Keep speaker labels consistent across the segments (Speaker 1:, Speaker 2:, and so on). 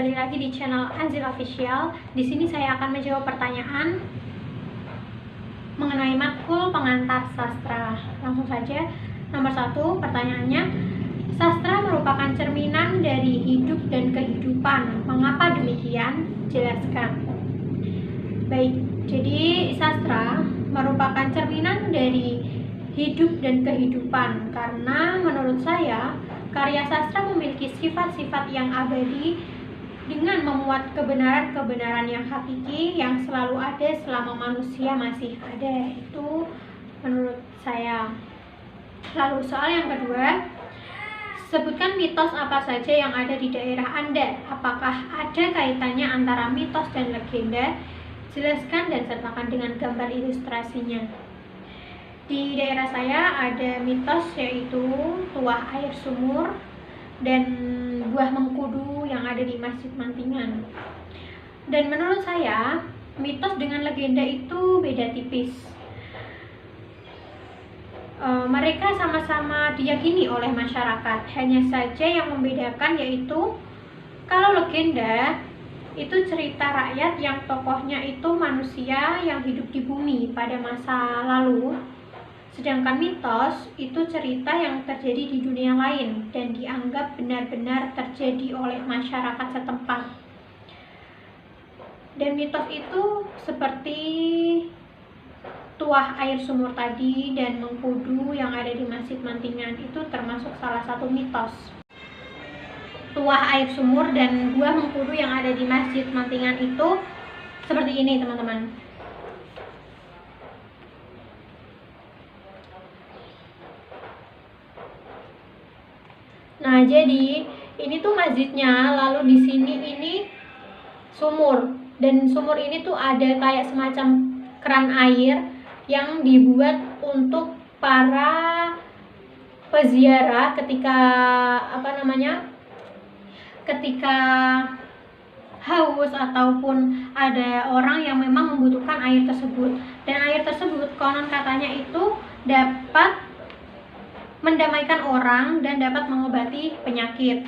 Speaker 1: kembali lagi di channel Anzil Official. Di sini saya akan menjawab pertanyaan mengenai matkul pengantar sastra. Langsung saja. Nomor 1, pertanyaannya, sastra merupakan cerminan dari hidup dan kehidupan. Mengapa demikian? Jelaskan. Baik, jadi sastra merupakan cerminan dari hidup dan kehidupan karena menurut saya karya sastra memiliki sifat-sifat yang abadi dengan memuat kebenaran-kebenaran yang hakiki yang selalu ada selama manusia masih ada. Itu menurut saya. Lalu soal yang kedua, sebutkan mitos apa saja yang ada di daerah Anda. Apakah ada kaitannya antara mitos dan legenda? Jelaskan dan sertakan dengan gambar ilustrasinya. Di daerah saya ada mitos yaitu tuah air sumur dan buah mengkudu yang ada di Masjid Mantingan. Dan menurut saya mitos dengan legenda itu beda tipis. Mereka sama-sama diyakini oleh masyarakat. Hanya saja yang membedakan yaitu kalau legenda itu cerita rakyat yang tokohnya itu manusia yang hidup di bumi pada masa lalu. Sedangkan mitos itu cerita yang terjadi di dunia lain dan dianggap benar-benar terjadi oleh masyarakat setempat. Dan mitos itu seperti tuah air sumur tadi dan mengkudu yang ada di Masjid Mantingan itu termasuk salah satu mitos. Tuah air sumur dan buah mengkudu yang ada di Masjid Mantingan itu seperti ini, teman-teman. Nah, jadi ini tuh masjidnya, lalu di sini ini sumur, dan sumur ini tuh ada kayak semacam keran air yang dibuat untuk para peziarah ketika ketika haus ataupun ada orang yang memang membutuhkan air tersebut. Dan air tersebut konon katanya itu dapat mendamaikan orang dan dapat mengobati penyakit.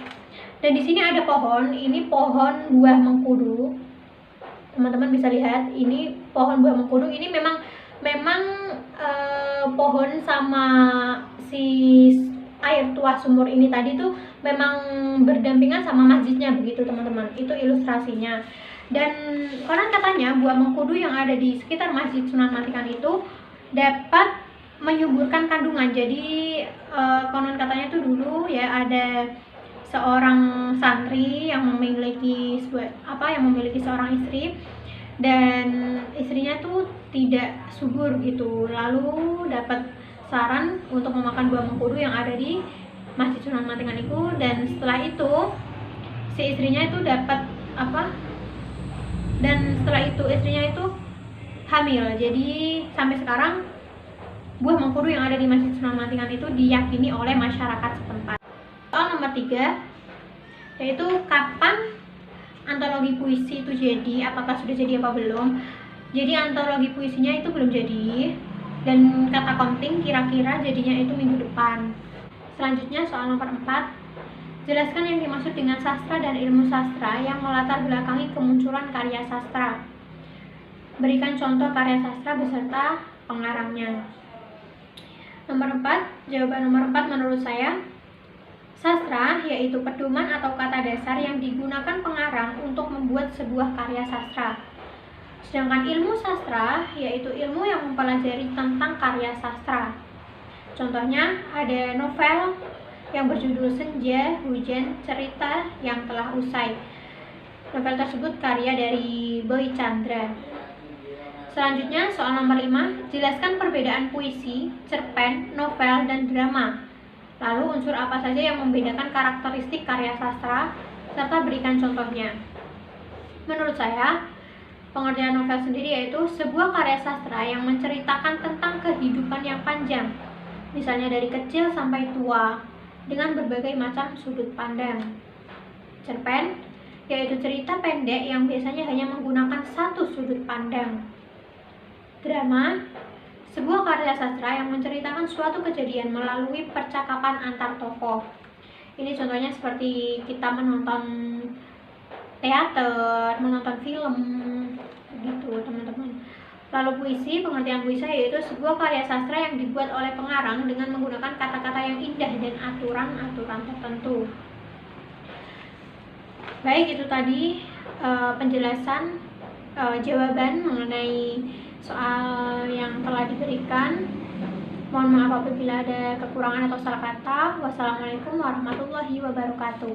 Speaker 1: Dan di sini ada pohon, ini pohon buah mengkudu. Teman-teman bisa lihat, ini pohon buah mengkudu. Ini memang pohon sama si air tuah sumur ini tadi tuh memang berdampingan sama masjidnya begitu, teman-teman. Itu ilustrasinya. Dan konon katanya buah mengkudu yang ada di sekitar Masjid Sunan Mantingan itu dapat menyuburkan kandungan. Jadi konon katanya tuh dulu ya ada seorang santri yang memiliki seorang istri, dan istrinya tuh tidak subur gitu, lalu dapat saran untuk memakan buah mengkudu yang ada di Masjid Sunan Mantingan itu. Dan setelah itu si istrinya itu istrinya itu hamil. Jadi sampai sekarang buah mengkudu yang ada di Masjid Sunan Mantingan itu diyakini oleh masyarakat setempat. Soal nomor 3, yaitu kapan antologi puisi itu jadi, apakah sudah jadi apa belum. Jadi antologi puisinya itu belum jadi, dan kata Komting kira-kira jadinya itu minggu depan. Selanjutnya soal nomor 4, jelaskan yang dimaksud dengan sastra dan ilmu sastra yang melatar belakangi kemunculan karya sastra. Berikan contoh karya sastra beserta pengarangnya. Jawaban nomor 4 menurut saya, sastra yaitu pedoman atau kata dasar yang digunakan pengarang untuk membuat sebuah karya sastra. Sedangkan ilmu sastra yaitu ilmu yang mempelajari tentang karya sastra. Contohnya ada novel yang berjudul Senja, Hujan, Cerita yang Telah Usai. Novel tersebut karya dari Boy Chandra. Selanjutnya soal nomor 5, jelaskan perbedaan puisi, cerpen, novel, dan drama. Lalu unsur apa saja yang membedakan karakteristik karya sastra, serta berikan contohnya. Menurut saya, pengertian novel sendiri yaitu sebuah karya sastra yang menceritakan tentang kehidupan yang panjang, misalnya dari kecil sampai tua, dengan berbagai macam sudut pandang. Cerpen yaitu cerita pendek yang biasanya hanya menggunakan satu sudut pandang. Drama, sebuah karya sastra yang menceritakan suatu kejadian melalui percakapan antar tokoh. Ini contohnya seperti kita menonton teater, menonton film, gitu teman-teman. Lalu puisi, pengertian puisi yaitu sebuah karya sastra yang dibuat oleh pengarang dengan menggunakan kata-kata yang indah dan aturan-aturan tertentu. Baik, itu tadi penjelasan jawaban mengenai soal yang telah diberikan. Mohon maaf apabila ada kekurangan atau salah kata. Wassalamualaikum warahmatullahi wabarakatuh.